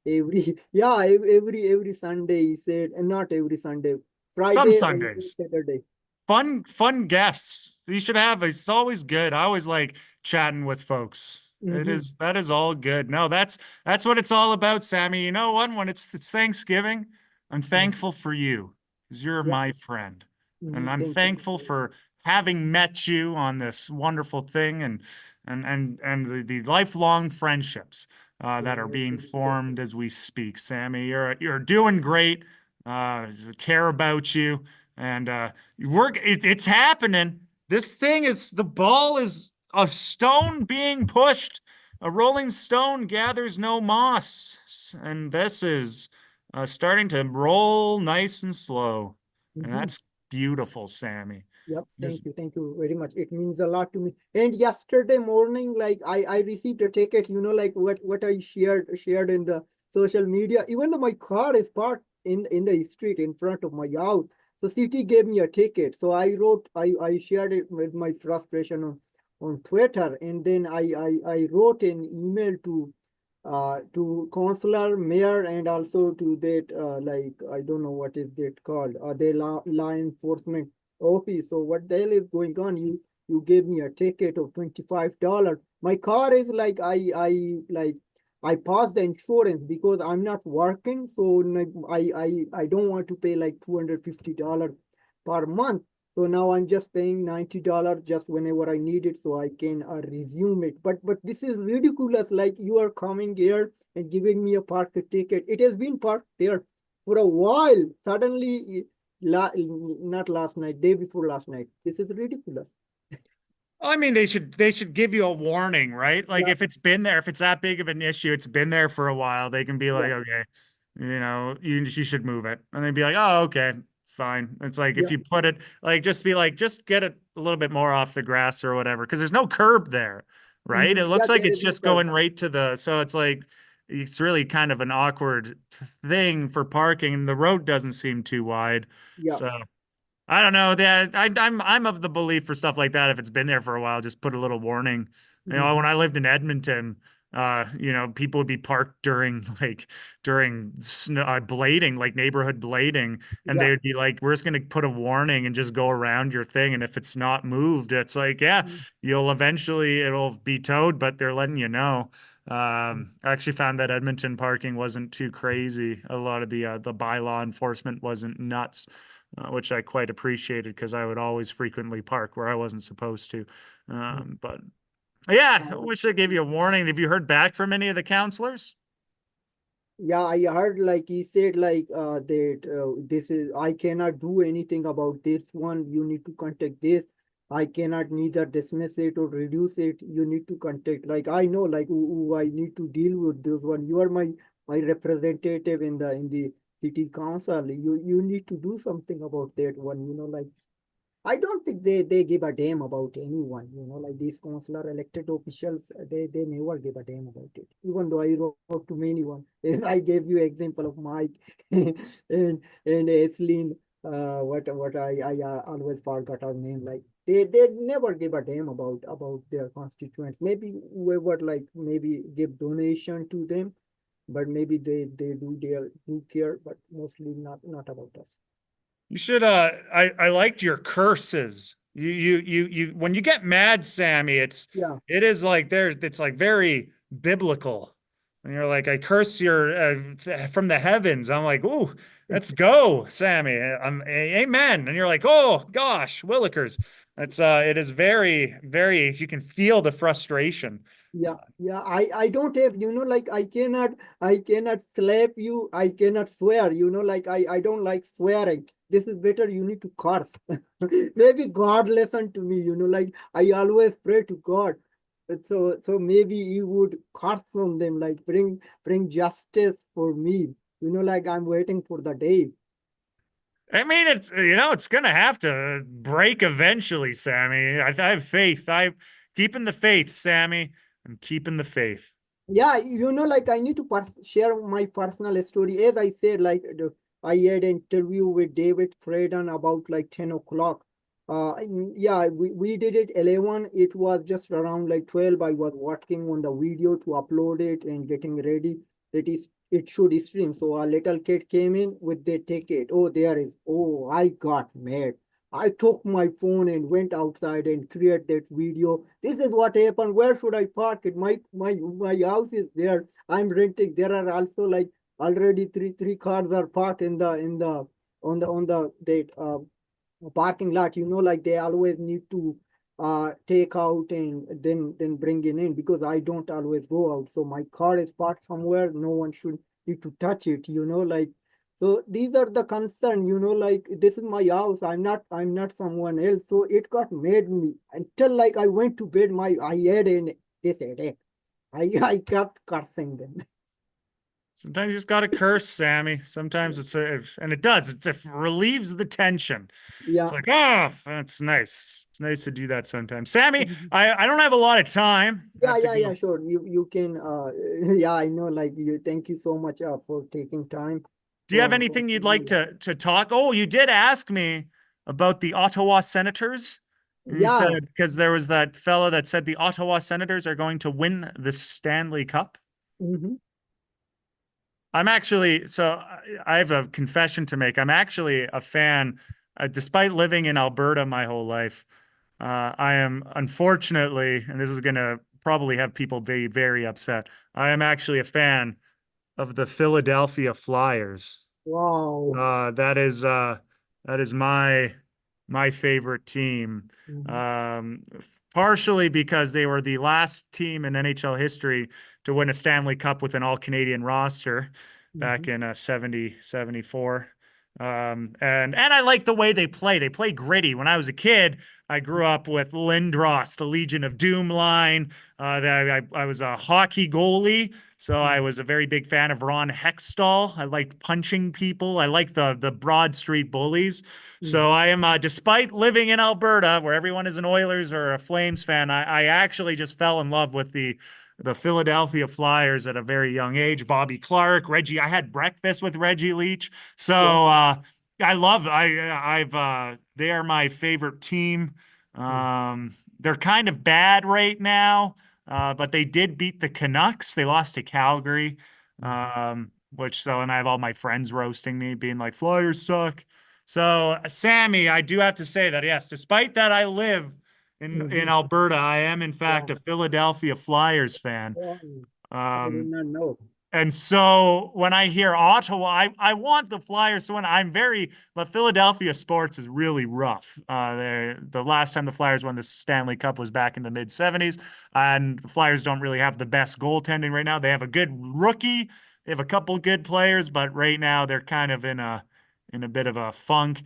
Speaker 1: every yeah, every Sunday he said, and not every Sunday,
Speaker 2: Some
Speaker 1: Friday or
Speaker 2: Sundays.
Speaker 1: Saturday.
Speaker 2: Fun guests. You should have. It's always good. I always like chatting with folks.
Speaker 1: Mm-hmm.
Speaker 2: That is all good. No, that's what it's all about, Sammy. You know what? When it's Thanksgiving, I'm
Speaker 1: Mm-hmm.
Speaker 2: thankful for you because you're
Speaker 1: Yeah.
Speaker 2: my friend.
Speaker 1: Mm-hmm.
Speaker 2: And I'm
Speaker 1: Thank you.
Speaker 2: thankful for having met you on this wonderful thing and the lifelong friendships that are
Speaker 1: Yeah,
Speaker 2: being
Speaker 1: thank you.
Speaker 2: formed as we speak. Sammy, you're doing great. Care about you. And it's happening. This thing is the ball is a stone being pushed. A rolling stone gathers no moss, and this is starting to roll nice and slow, and
Speaker 1: Mm-hmm.
Speaker 2: that's beautiful, Sammy.
Speaker 1: Yep,
Speaker 2: Just
Speaker 1: thank you very much. It means a lot to me. And yesterday morning, like I received a ticket, like what I shared in the social media. Even though my car is parked in the street in front of my house, so city gave me a ticket. So I shared it with my frustration on Twitter, and then I wrote an email to consular mayor and also to that like I don't know what is that called the law enforcement office. So what the hell is going on? You gave me a ticket of $25. My car is like I passed the insurance because I'm not working, so like, I don't want to pay like $250 per month. So now I'm just paying $90 just whenever I need it, so I can resume it. But this is ridiculous. Like you are coming here and giving me a park ticket. It has been parked there for a while. Suddenly, not last night, day before last night. This is ridiculous.
Speaker 2: I mean, they should give you a warning, right? Like
Speaker 1: Yeah,
Speaker 2: if it's been there, if it's that big of an issue, it's been there for a while. They can be
Speaker 1: yeah,
Speaker 2: like, okay, you should move it, and they'd be like, oh, okay, fine. It's like if
Speaker 1: yeah.
Speaker 2: you put it like just be like, just get it a little bit more off the grass or whatever, because there's no curb there, right? It
Speaker 1: Yeah,
Speaker 2: looks like
Speaker 1: there
Speaker 2: it's
Speaker 1: is no
Speaker 2: just
Speaker 1: curb.
Speaker 2: going right to the, so it's like it's really kind of an awkward thing for parking, and the road doesn't seem too wide,
Speaker 1: Yeah.
Speaker 2: so. I don't know. That I'm of the belief for stuff like that. If it's been there for a while, just put a little warning.
Speaker 1: Mhm.
Speaker 2: When I lived in Edmonton, people would be parked during during blading, like neighborhood blading, and
Speaker 1: Yeah.
Speaker 2: they would be like, "We're just going to put a warning and just go around your thing, and if it's not moved, it's like, yeah,
Speaker 1: Mhm.
Speaker 2: it'll be towed, but they're letting you know." I actually found that Edmonton parking wasn't too crazy. A lot of the bylaw enforcement wasn't nuts, which I quite appreciated because I would always frequently park where I wasn't supposed to. But yeah, I
Speaker 1: Uh,
Speaker 2: wish they gave you a warning. Have you heard back from any of the counselors?
Speaker 1: Yeah, I heard like he said like that this is I cannot do anything about this one. You need to contact this. I cannot neither dismiss it or reduce it. You need to contact like I know like who I need to deal with this one. You are my representative in the city council. You need to do something about that one. Like I don't think they give a damn about anyone, like these consular elected officials, they never give a damn about it. Even though I wrote to many one, I gave you example of Mike and Aislinn, what I always forgot her name. Like they never give a damn about their constituents. Maybe whoever like maybe give donation to them, but maybe they do care, but mostly not about us.
Speaker 2: You should I liked your curses. You when you get mad, Sammy,
Speaker 1: Yeah.
Speaker 2: it is like there it's like very biblical. And you're like, I curse your from the heavens. I'm like, ooh, let's go, Sammy. Amen. And you're like, oh gosh, Willikers. It is very, very, you can feel the frustration.
Speaker 1: Yeah. I don't have, like I cannot slap you. I cannot swear, like I don't like swearing. This is better. You need to curse. Maybe God listen to me, like I always pray to God. So maybe you would curse from them, like bring justice for me. Like I'm waiting for the day.
Speaker 2: I mean, it's gonna have to break eventually, Sammy. I have faith. I'm keeping the faith, Sammy. I'm keeping the faith.
Speaker 1: Yeah, like I need to share my personal story. As I said, like I had an interview with David Fraden about like 10 o'clock. Yeah, we did it 11. It was just around like 12. I was working on the video to upload it and getting ready. It should stream. So a little kid came in with the ticket. Oh, there is. Oh, I got mad. I took my phone and went outside and created that video. This is what happened. Where should I park it? My house is there. I'm renting. There are also like already three cars are parked in the on the that parking lot. Like they always need to take out and then bring it in because I don't always go out. So my car is parked somewhere. No one should need to touch it. Like so these are the concern, like this is my house. I'm not someone else. So it got made me until like I went to bed. I had in this headache. I kept cursing them.
Speaker 2: Sometimes you just got to curse, Sammy. Sometimes and it does. It relieves the tension. It's
Speaker 1: Yeah.
Speaker 2: like, oh, that's nice. It's nice to do that sometimes. Sammy, I don't have a lot of time. I
Speaker 1: Yeah,
Speaker 2: have to
Speaker 1: yeah, yeah,
Speaker 2: go.
Speaker 1: sure. You can yeah, I know, like you thank you so much for taking time
Speaker 2: Do you have
Speaker 1: for
Speaker 2: anything you'd like to talk? Oh, you did ask me about the Ottawa Senators. And you
Speaker 1: yeah.
Speaker 2: said because there was that fellow that said the Ottawa Senators are going to win the Stanley Cup.
Speaker 1: Hmm.
Speaker 2: I'm actually, so I have a confession to make. I'm actually a fan, despite living in Alberta my whole life. I am unfortunately, and this is going to probably have people be very upset. I am actually a fan of the Philadelphia Flyers.
Speaker 1: Wow.
Speaker 2: That is my favorite team.
Speaker 1: Hmm.
Speaker 2: Um, Partially because they were the last team in NHL history to win a Stanley Cup with an all Canadian roster back
Speaker 1: Hmm.
Speaker 2: in 70, 74. And I like the way they play. They play gritty. When I was a kid, I grew up with Lindros, the Legion of Doom line. I was a hockey goalie, so I was a very big fan of Ron Hextall. I liked punching people. I like the Broad Street Bullies. So
Speaker 1: Hmm.
Speaker 2: I am, despite living in Alberta, where everyone is an Oilers or a Flames fan, I actually just fell in love with the Philadelphia Flyers at a very young age. Bobby Clark, Reggie. I had breakfast with Reggie Leach. So
Speaker 1: Wow.
Speaker 2: I love. I've. They are my favorite team. They're kind of bad right now, but they did beat the Canucks. They lost to Calgary, and I have all my friends roasting me, being like, Flyers suck. So, Sammy, I do have to say that, yes, despite that I live in
Speaker 1: Hmm.
Speaker 2: Alberta, I am, in
Speaker 1: Yeah.
Speaker 2: fact, a Philadelphia Flyers fan.
Speaker 1: Wow. I did
Speaker 2: Um,
Speaker 1: not know.
Speaker 2: and so when I hear Ottawa, I want the Flyers to win. But Philadelphia sports is really rough. The last time the Flyers won the Stanley Cup was back in the mid 70s. And the Flyers don't really have the best goaltending right now. They have a good rookie, they have a couple good players, but right now they're kind of in a bit of a funk.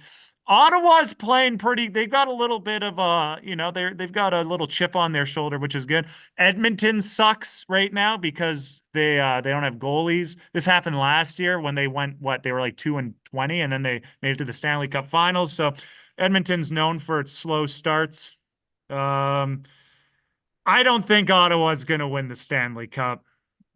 Speaker 2: Ottawa's playing pretty. They've got a little bit of they've got a little chip on their shoulder, which is good. Edmonton sucks right now because they don't have goalies. This happened last year when they went they were like 2-20, and then they made it to the Stanley Cup Finals. So Edmonton's known for its slow starts. Um, I don't think Ottawa's going to win the Stanley Cup.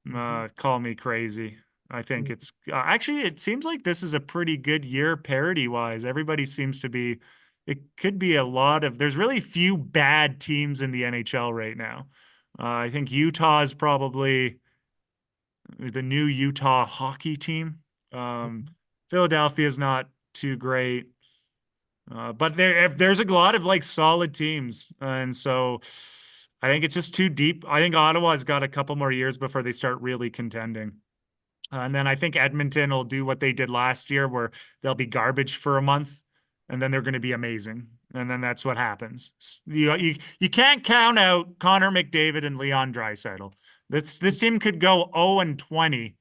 Speaker 1: Hmm.
Speaker 2: Call me crazy. I think it's actually, it seems like this is a pretty good year parity wise. Everybody seems to be, it could be a lot of, there's really few bad teams in the NHL right now. I think Utah is probably the new Utah hockey team. Um, Philadelphia is not too great. But there's a lot of like solid teams, and so I think it's just too deep. I think Ottawa's got a couple more years before they start really contending. And then I think Edmonton will do what they did last year, where they'll be garbage for a month, and then they're going to be amazing. And then that's what happens. You can't count out Connor McDavid and Leon Draisaitl. This team could go 0-20,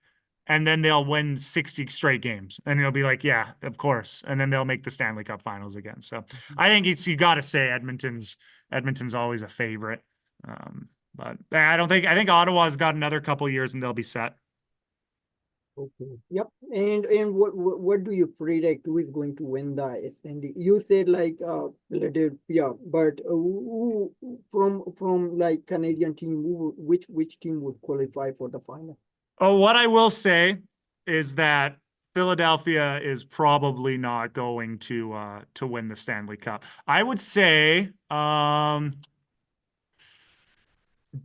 Speaker 2: and then they'll win 60 straight games, and it'll be like, yeah, of course. And then they'll make the Stanley Cup Finals again. So I think you got to say Edmonton's always a favorite. But I don't think I think Ottawa's got another couple years and they'll be set.
Speaker 1: Okay. Yep. And what do you predict who is going to win the Stanley? You said like Philadelphia, but from like Canadian team, which team would qualify for the final?
Speaker 2: Oh, what I will say is that Philadelphia is probably not going to win the Stanley Cup. I would say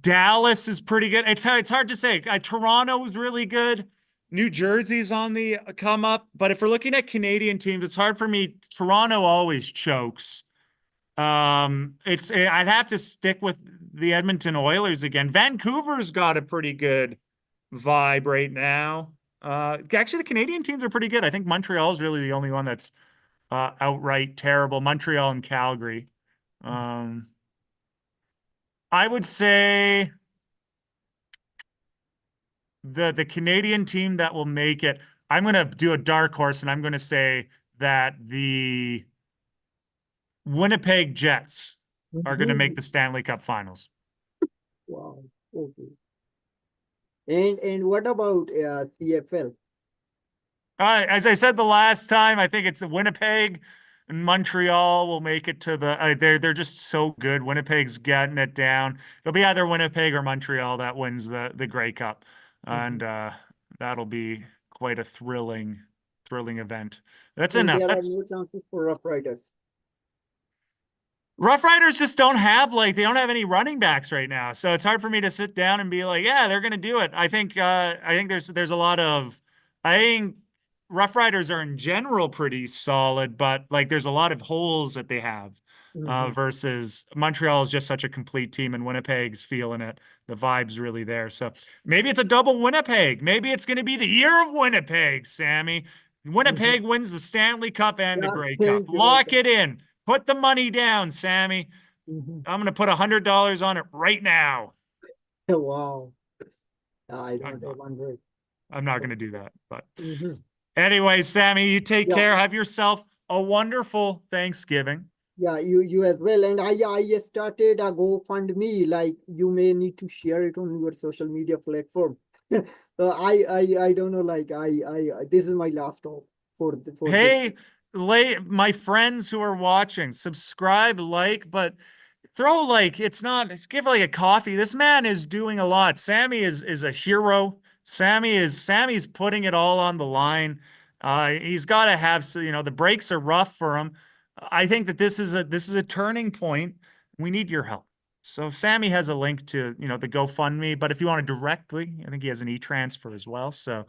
Speaker 2: Dallas is pretty good. It's hard to say. Toronto is really good. New Jersey's on the come up, but if we're looking at Canadian teams, it's hard for me. Toronto always chokes. I'd have to stick with the Edmonton Oilers again. Vancouver's got a pretty good vibe right now. Actually, the Canadian teams are pretty good. I think Montreal is really the only one that's outright terrible. Montreal and Calgary. Um, I would say the Canadian team that will make it. I'm going to do a dark horse, and I'm going to say that the Winnipeg Jets are going to make
Speaker 1: Mhm.
Speaker 2: the Stanley Cup Finals.
Speaker 1: Wow. Okay. And what about CFL?
Speaker 2: As I said the last time, I think it's Winnipeg and Montreal will make it to the. They're just so good. Winnipeg's getting it down. It'll be either Winnipeg or Montreal that wins the Grey Cup, and
Speaker 1: Mhm.
Speaker 2: that'll be quite a thrilling event. That's
Speaker 1: And
Speaker 2: enough.
Speaker 1: there are
Speaker 2: That's
Speaker 1: no chances for Rough Riders.
Speaker 2: Rough Riders just don't have they don't have any running backs right now. So it's hard for me to sit down and be like, yeah, they're gonna do it. I think there's a lot of I think Rough Riders are in general pretty solid, but like there's a lot of holes that they have.
Speaker 1: Mhm.
Speaker 2: Versus Montreal is just such a complete team and Winnipeg's feeling it. The vibe's really there. So maybe it's a double Winnipeg. Maybe it's gonna be the year of Winnipeg, Sammy.
Speaker 1: Mhm.
Speaker 2: Winnipeg wins the Stanley Cup and the
Speaker 1: Yeah,
Speaker 2: Grey Cup.
Speaker 1: thank you.
Speaker 2: Lock
Speaker 1: Welcome.
Speaker 2: it in. Put the money down, Sammy.
Speaker 1: Mhm.
Speaker 2: I'm gonna put $100 on it right now.
Speaker 1: Wow. I
Speaker 2: I'm
Speaker 1: don't have
Speaker 2: not.
Speaker 1: 100.
Speaker 2: I'm not gonna do that. But
Speaker 1: Mhm.
Speaker 2: anyway, Sammy, you take
Speaker 1: Yeah,
Speaker 2: care. Have yourself a wonderful Thanksgiving.
Speaker 1: yeah, you as well. And I started a GoFundMe. Like you may need to share it on your social media platform. I don't know. Like this is my last off for this.
Speaker 2: Hey, my friends who are watching, subscribe, like, but throw it's not give like a coffee. This man is doing a lot. Sammy is a hero. Sammy's putting it all on the line. He's got to have the breaks are rough for him. I think that this is a turning point. We need your help. So Sammy has a link to the GoFundMe, but if you want to directly, I think he has an e-transfer as well. So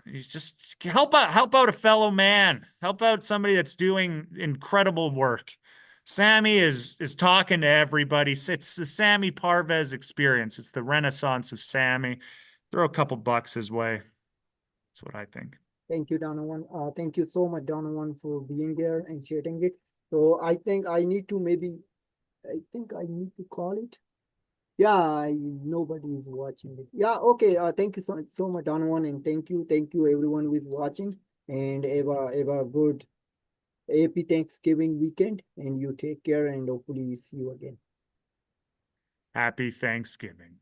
Speaker 2: you just help out a fellow man, help out somebody that's doing incredible work. Sammy is talking to everybody. It's the Sami Parvez experience. It's the renaissance of Sammy. Throw a couple bucks his way. That's what I think.
Speaker 1: Thank you, Donovan. Thank you so much, Donovan, for being there and sharing it. So I think I need to maybe. I think I need to call it. Yeah, nobody is watching it. Yeah, okay. Thank you so much, Donovan, and thank you everyone who is watching. And have a good happy Thanksgiving weekend. And you take care, and hopefully we see you again.
Speaker 2: Happy Thanksgiving.